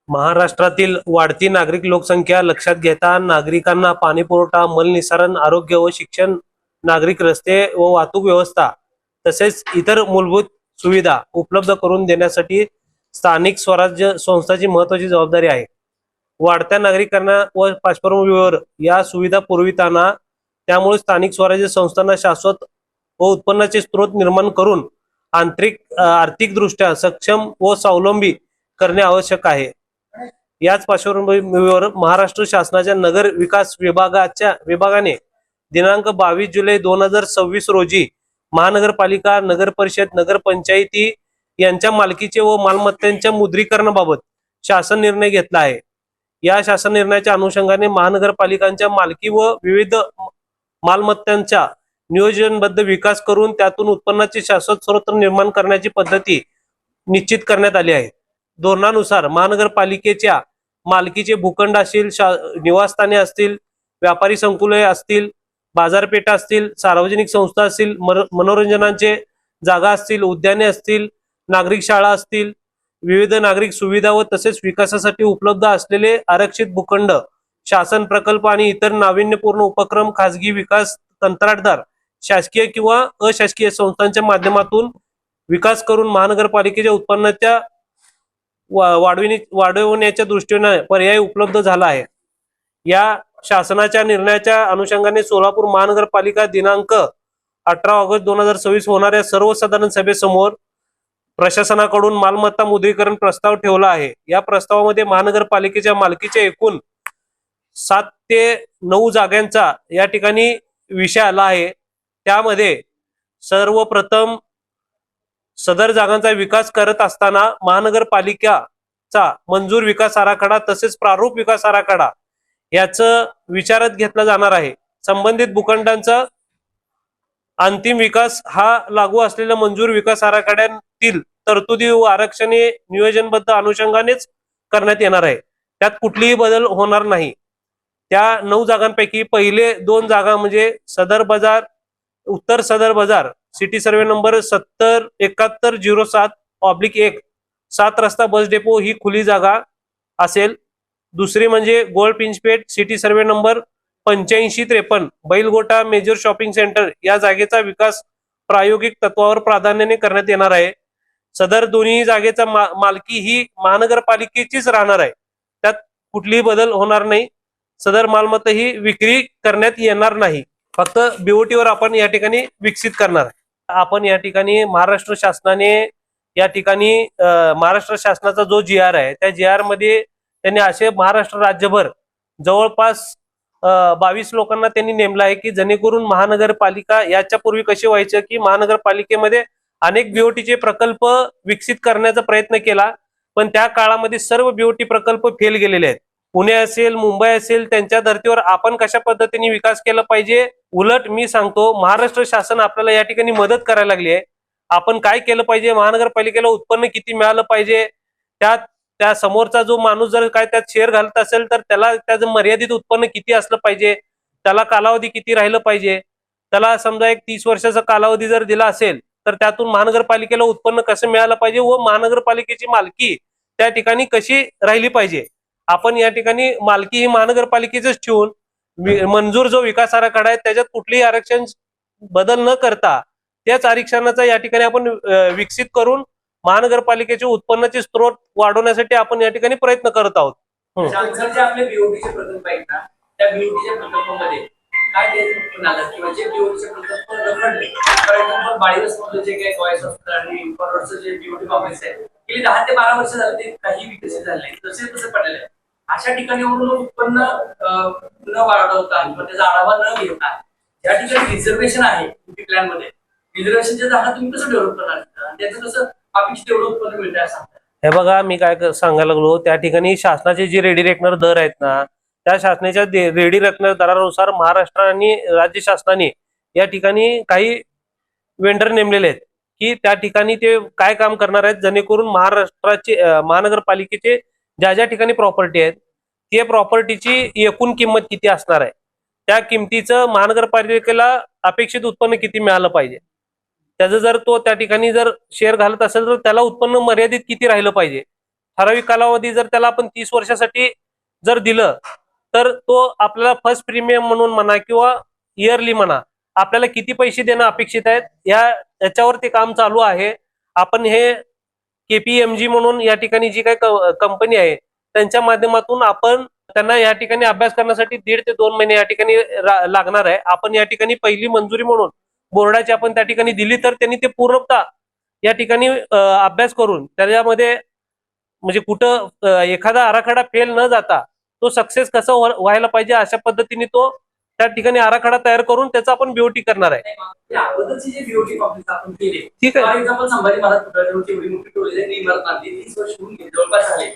महाराष्ट्रातील वाढती नागरिक लोकसंख्या लक्षात घेता नागरिकांना पाणीपुरवठा, मलनिस्सारण, आरोग्य व शिक्षण, नागरिक रस्ते व वाहतूक व्यवस्था तसेच इतर मूलभूत सुविधा उपलब्ध करून देण्यासाठी स्थानिक स्वराज्य संस्थांची महत्त्वाची जबाबदारी आहे. वाढत्या नागरिकांना व पार्श्वभूमीवर या सुविधा पुरविताना त्यामुळे स्थानिक स्वराज्य संस्थांना शाश्वत व उत्पन्नाचे स्रोत निर्माण करून आर्थिकदृष्ट्या सक्षम व स्वावलंबी करणे आवश्यक आहे. याच पार्श्वभूमीवर महाराष्ट्र शासनाच्या नगर विकास विभागाने दिनांक 22 जुलै 2026 रोजी महानगरपालिका, नगर परिषद, नगरपंचायती यांच्या मालकीचे व मालमत्तांच्या मुद्रीकरणाबाबत शासन निर्णय घेतला आहे. या शासन निर्णयाच्या अनुषंगाने महानगरपालिकांच्या मालकी व विविध मालमत्तांचा नियोजनबद्ध विकास करून त्यातून उत्पन्नाचे शाश्वत स्रोत निर्माण करण्याची पद्धती निश्चित करण्यात आली आहे. धोरणानुसार महानगरपालिकेच्या मालकीचे भूखंड असतील, निवासस्थाने असतील, व्यापारी संकुले असतील, बाजारपेठा असतील, सार्वजनिक संस्था असतील, मनोरंजनाचे जागा असतील, उद्याने असतील, नागरिक शाळा असतील, विविध नागरिक सुविधा व तसेच विकासासाठी उपलब्ध असलेले आरक्षित भूखंड, शासन प्रकल्प आणि इतर नाविन्यपूर्ण उपक्रम खासगी विकास कंत्राटदार, शासकीय किंवा अशासकीय संस्थांच्या माध्यमातून विकास करून महानगरपालिकेच्या उत्पन्नाच्या वाढवण्याच्या दृष्टीने पर्याय उपलब्ध झाला आहे. या शासनाच्या निर्णयाच्या अनुषंगाने सोलापूर महानगरपालिका दिनांक 18 ऑगस्ट 2026 होणाऱ्या सर्वसाधारण सभेसमोर प्रशासनाकडून मालमत्ता मुद्रीकरण प्रस्ताव ठेवला आहे. या प्रस्तावामध्ये महानगरपालिकेच्या मालकीच्या एकूण 7 ते 9 जागांचा या ठिकाणी विषय आला आहे. त्यामध्ये सर्वप्रथम सदर जागांचा विकास करत असताना महानगरपालिकाचा मंजूर विकास आराखडा तसेच प्रारूप विकास आराखडा याचं विचारात घेतला जाणार आहे. संबंधित भूखंडांचा अंतिम विकास हा लागू असलेल्या मंजूर विकास आराखड्यातील तरतुदी व आरक्षणे नियोजनबद्ध अनुषंगानेच करण्यात येणार आहे. त्यात कुठलीही बदल होणार नाही. त्या 9 जागांपैकी पहिले 2 जागा म्हणजे सदर बाजार, उत्तर सदर बाजार, सिटी सर्वे नंबर 707107/1 7 रस्ता बस डेपो ही खुली जागा असेल. दुसरी म्हणजे गोळपिंचपेठ, सिटी सर्वे नंबर 8553 बैलगोटा मेजर शॉपिंग सेंटर या जागेचा विकास प्रायोगिक तत्वावर प्राधान्याने करण्यात येणार आहे. सदर दोन्ही जागेचा मालकी ही महानगरपालिकेचीच राहणार आहे. त्यात कुठलीही बदल होणार नाही. सदर मालमत्ता ही विक्री करण्यात येणार नाही. फक्त बीओटीवर आपण या ठिकाणी विकसित करणार. आपण या ठिकाणी महाराष्ट्र शासनाचा जो GR आहे त्या GR मध्ये त्यांनी असे महाराष्ट्र राज्यभर जवळपास 22 लोकांना त्यांनी नेमलं आहे की जेणेकरून महानगरपालिका याच्यापूर्वी कशी व्हायचं की महानगरपालिकेमध्ये अनेक बीओटीचे प्रकल्प विकसित करण्याचा प्रयत्न केला, पण त्या काळामध्ये सर्व बीओटी प्रकल्प फेल गेलेले आहेत. पुणे असेल, मुंबई असेल, त्यांच्या धर्तीवर आपण कशा पद्धतीने विकास केला पाहिजे. उलट मी सांगतो महाराष्ट्र शासन आपल्याला या ठिकाणी मदत करायला लागली आहे. आपण काय केलं पाहिजे, महानगरपालिकेला उत्पन्न किती मिळालं पाहिजे, त्या समोरचा जो माणूस जर काय त्यात शेअर घालत असेल तर त्याला त्याचं मर्यादित उत्पन्न किती असलं पाहिजे, त्याला कालावधी किती राहिलं पाहिजे. त्याला समजा एक 30 वर्षाचा कालावधी जर दिला असेल तर त्यातून महानगरपालिकेला उत्पन्न कसं मिळालं पाहिजे व महानगरपालिकेची मालकी त्या ठिकाणी कशी राहिली पाहिजे. आपण या ठिकाणी मालकी ही महानगरपालिकेचीच ठेवून मंजूर जो विकास आराखडा आहे त्याच्यात कुठलीही आरक्षण बदल न करता त्याच आरक्षणाचा या ठिकाणी आपण विकसित करून महानगरपालिकेचे उत्पन्नाचे स्रोत वाढवण्यासाठी आपण या ठिकाणी प्रयत्न करत आहोत. आपले बीओटीचे प्रकल्प आहेत ना, त्या बीओटीच्या प्रकल्पामध्ये काय ते म्हणाला किंवा जे बीओटीचे प्रकल्प रखडले, फॉर एक्झाम्पल 22 मधलं जे काही गॉयस आणि इन्फॉर्मरचं जे बीओटी कॉम्प्लेक्स आहे गेली 10 ते 12 वर्ष झाले ते काही विकसित झाले तसे तसे पडलेले आहे. अशा ठिकाणी उत्पन्न न वाढवता किंवा त्याचा आढावा न घेता या ठिकाणी रिझर्वेशन आहे प्लॅन मध्ये, रिझर्वेशनच्या जागा तुम्ही कसं डेव्हलप करणार, त्याचं कसं अपेक्षित तेवढं उत्पन्न मिळतं असं. हे बघा, मी काय सांगायला लागलो, त्या ठिकाणी शासनाचे जे रेडी रेकनर दर आहेत ना, त्या शासनाच्या रेडी रेकनर दरानुसार महाराष्ट्र आणि राज्य शासनाने या ठिकाणी काही वेंडर नेमलेले आहेत की त्या ठिकाणी ते काय काम करणार आहेत जेणेकरून महानगरपालिकेचे ज्या ठिकाणी प्रॉपर्टी आहेत त्या प्रॉपर्टीची एकूण किंमत किती असणार आहे, त्या किमतीचं महानगरपालिकेला अपेक्षित उत्पन्न किती मिळालं पाहिजे, त्याचं जर तो त्या ठिकाणी जर शेअर घालत असेल तर त्याला उत्पन्न मर्यादित किती राहिलं पाहिजे, ठराविक कालावधी जर त्याला आपण 30 वर्षासाठी जर दिलं तर तो आपल्याला फर्स्ट प्रीमियम म्हणून म्हणा किंवा इयरली म्हणा आपल्याला किती पैसे देणं अपेक्षित आहेत याच्यावर ते काम चालू आहे. आपण हे KPMG म्हणून या ठिकाणी जी काही कंपनी आहे त्यांच्या माध्यमातून आपण त्यांना या ठिकाणी अभ्यास करण्यासाठी 1.5 ते 2 महिने या ठिकाणी लागणार आहे. आपण या ठिकाणी पहिली मंजुरी म्हणून बोर्डाची आपण त्या ठिकाणी दिली तर त्यांनी ते पूर्णतः या ठिकाणी अभ्यास करून त्याच्यामध्ये म्हणजे कुठं एखादा आराखडा फेल न जाता तो सक्सेस कसं व्हायला पाहिजे अशा पद्धतीने तो त्या ठिकाणी आराखडा तयार करून त्याचा आपण BOT करणार आहे. अगोदरची जे BOT कॉम्प्लेक्स आपण केले, ठीक आहे. फॉर एक्झाम्पल संभाजी महाराज पुतळ्याजवळची एवढी मोठी टोळी आहे, इमारत बांधली 30 वर्ष होऊन गेली जवळपास झाले,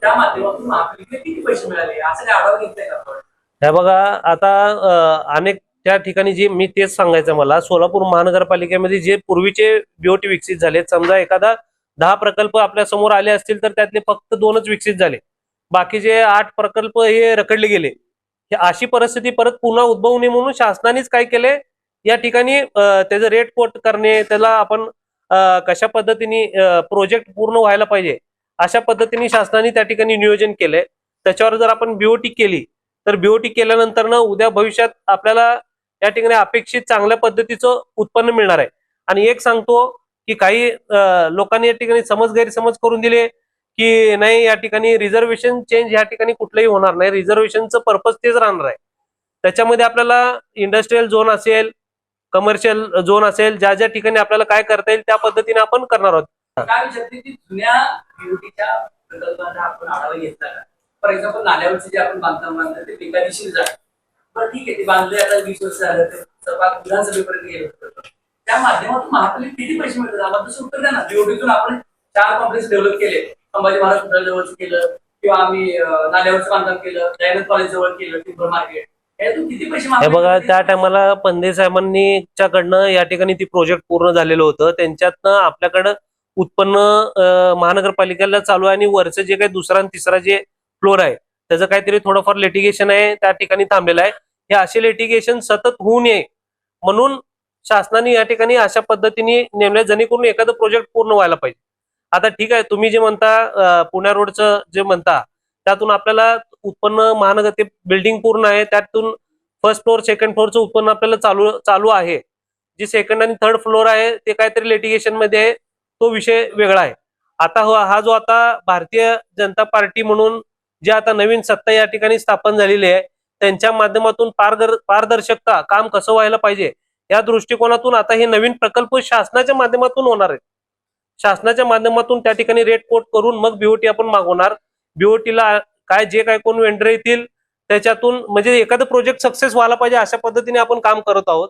त्या माध्यमातून महापालिकेला किती पैसे मिळाले असं काय आढावा घेतलाय का आपण? हे बघा आता अनेक त्या ठिकाणी जे मी तेच सांगायचं मला सोलापूर महानगरपालिकेमध्ये जे पूर्वीचे BOT विकसित झाले समजा एखादा 10 प्रकल्प आपल्या समोर आले असतील तर त्यातले फक्त 2च विकसित झाले, बाकीचे 8 प्रकल्प हे रखडले गेले. अशी परिस्थिती परत पुन्हा उद्भवू नये म्हणून शासनानेच काय केले या ठिकाणी त्याचं रेट कोट करणे त्याला आपण कशा पद्धतीने प्रोजेक्ट पूर्ण व्हायला पाहिजे अशा पद्धतीने शासनाने त्या ठिकाणी नियोजन केलंय. त्याच्यावर जर आपण BOT केली तर BOT केल्यानंतर ना उद्या भविष्यात आपल्याला या ठिकाणी अपेक्षित चांगल्या पद्धतीचं उत्पन्न मिळणार आहे. आणि एक सांगतो की काही लोकांनी या ठिकाणी गैरसमज करून दिले की नाही या ठिकाणी रिझर्वेशन चेंज या ठिकाणी कुठलंही होणार नाही. रिझर्वेशनचं पर्पज तेच राहणार आहे. त्याच्यामध्ये आपल्याला इंडस्ट्रीयल झोन असेल कमर्शियल झोन असेल ज्या ठिकाणी आपल्याला काय करता येईल त्या पद्धतीने आपण करणार आहोत. काय विचारते की जुन्या BOTच्या प्रकल्पांचा आपण आढावा घेतला का? फॉर एक्झाम्पल नाल्यावरचे जे आपण बांधकाम बांधलं ते बेकायदेशीर झालं, पण ठीक आहे ते बांधले आता 20 वर्ष झालं ते विधानसभेपर्यंत गेलं होतं, त्या माध्यमातून महापालिकेला किती पैसे मिळतात आम्हाला तसं उत्तर द्या ना. BOTतून आपण 4 कॉम्प्लेक्स डेव्हलप केले, संभाजी महाराज पुतळ्याजवळचं केलं किंवा आम्ही नाल्यावरचं बांधकाम केलं, दयानंद कॉलेज जवळ केलं, टिंबर मार्केट, यातून किती पैसे हे बघा त्या टायमाला पंदे साहेबांनीच्याकडनं या ठिकाणी ती प्रोजेक्ट पूर्ण झालेलं होतं. त्यांच्यातनं आपल्याकडं उत्पन्न महानगरपालिकेला चालू आहे आणि वरचं जे काही दुसरा आणि तिसरा जे फ्लोर आहे त्याचं काहीतरी थोडंफार लिटिगेशन आहे त्या ठिकाणी थांबलेलं आहे. हे असे लिटिगेशन सतत होऊ नये म्हणून शासनाने या ठिकाणी अशा पद्धतीने नेमल्या जेणेकरून एखादं प्रोजेक्ट पूर्ण व्हायला पाहिजे. आता ठीक आहे तुम्ही जे म्हणता पुण्या रोडचं जे म्हणता त्यातून आपल्याला उत्पन्न महानगर ते बिल्डिंग पूर्ण आहे त्यातून फर्स्ट फ्लोअर सेकंड फ्लोअरचं उत्पन्न आपल्याला चालू आहे. जे सेकंड आणि थर्ड फ्लोअर आहे ते काहीतरी लिटिगेशन मध्ये आहे तो विषय वेगळा आहे. आता हा जो आता भारतीय जनता पार्टी म्हणून जे आता नवीन सत्ता या ठिकाणी स्थापन झालेली आहे त्यांच्या माध्यमातून पारदर्शकता काम कसं व्हायला पाहिजे या दृष्टिकोनातून आता हे नवीन प्रकल्प शासनाच्या माध्यमातून होणार आहेत. शासनाच्या माध्यमातून त्या ठिकाणी रेट कोट करून मग BOT आपण मागवणार. BOTला जे काय कोण वेंडर येतील त्याच्यातून म्हणजे एखादं प्रोजेक्ट सक्सेस व्हायला पाहिजे अशा पद्धतीने आपण काम करत आहोत.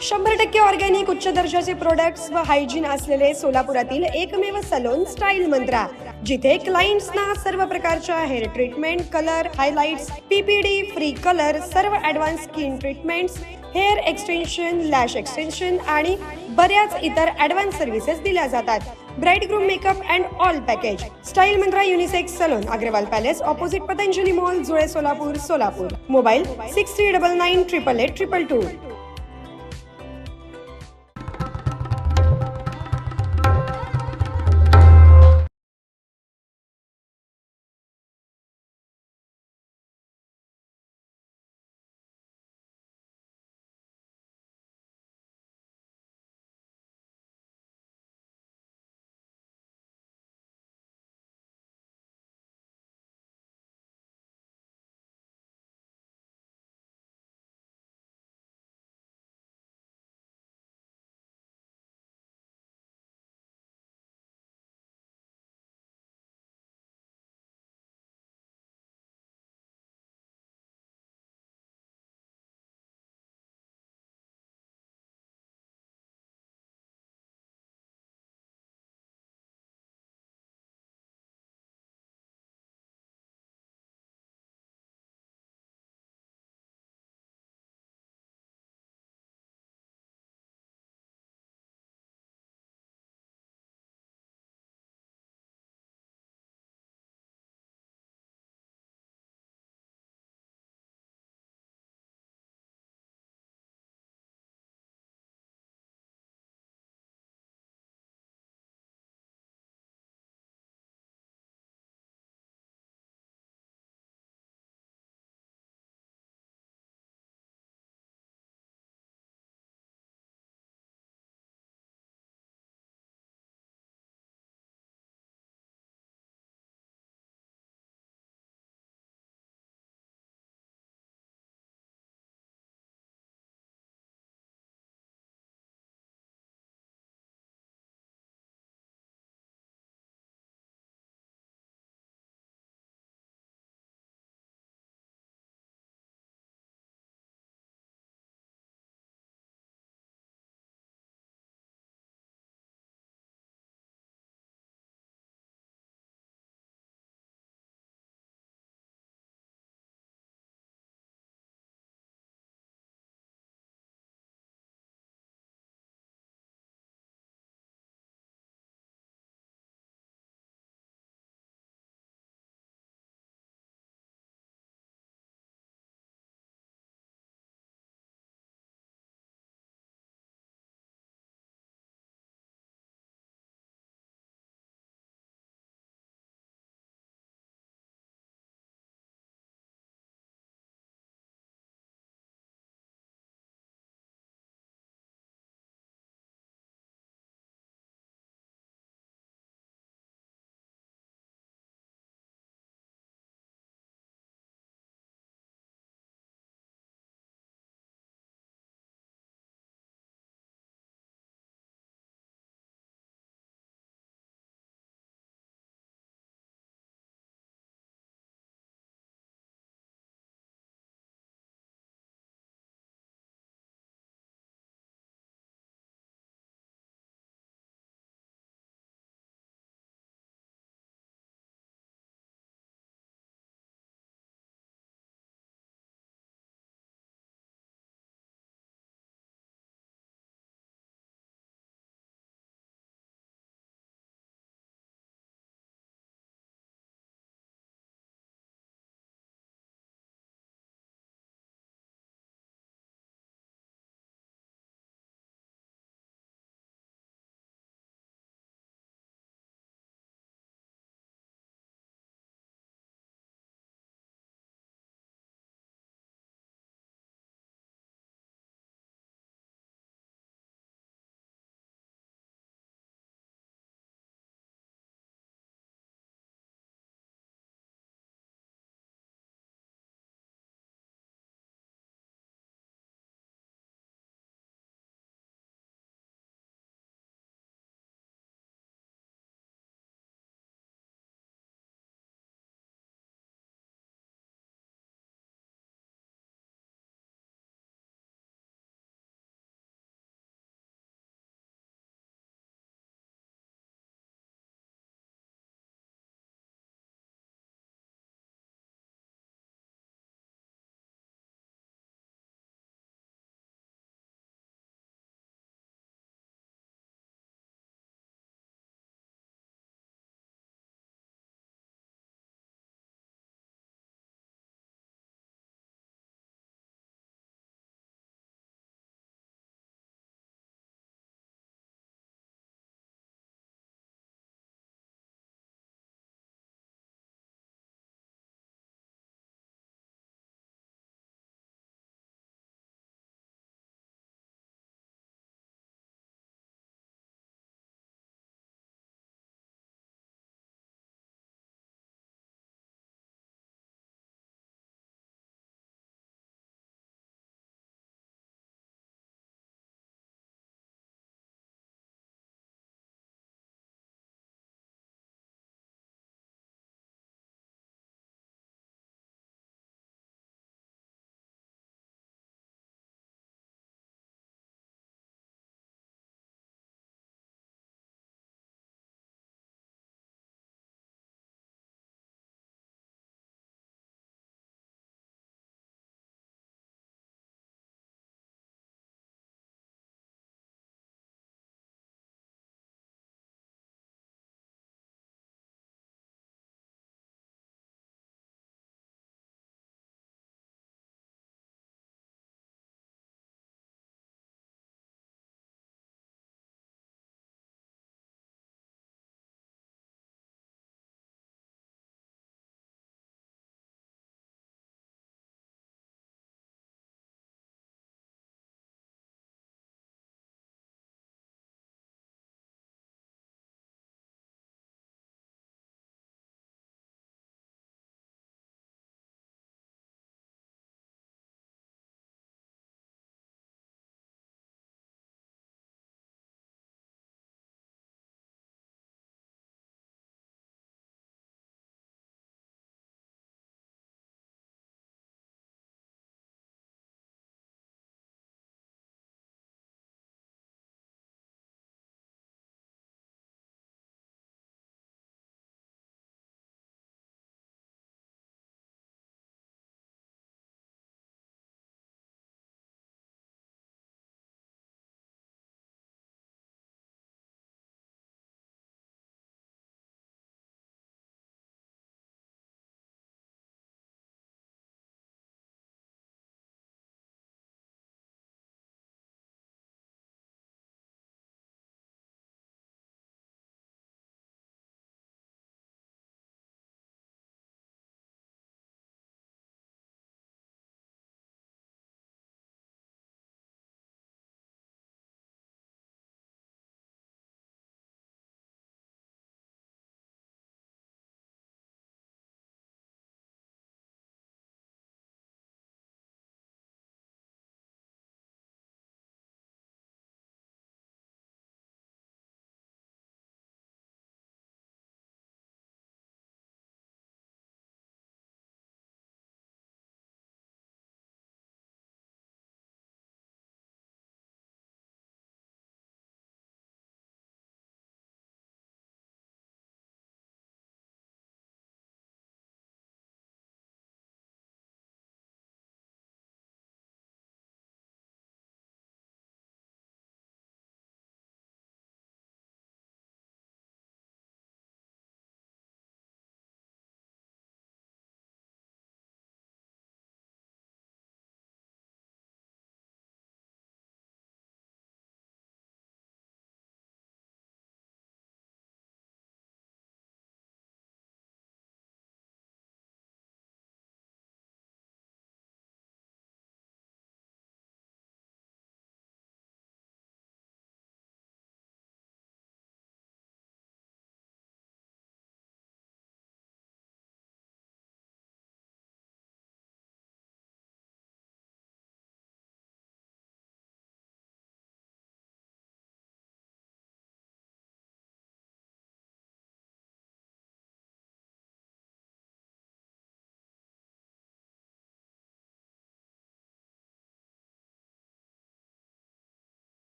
100% ऑर्गॅनिक उच्च दर्जाचे प्रोडक्ट्स व हायजीन असलेले सोलापुरातील एकमेव सलून स्टाईल मंत्रा, जिथे क्लायंट्सना सर्व प्रकारच्या hair treatment, colour, highlights, PPD, free colour, सर्व advance skin treatments, hair extension, lash extension आणि बऱ्याच इतर ॲडव्हान्स सर्व्हिसेस दिल्या जातात. Bride groom makeup and all package. Style Mantra unisex salon, Agarwal palace, opposite Patanjali mall, Jule, Solapur. Mobile 6399888822.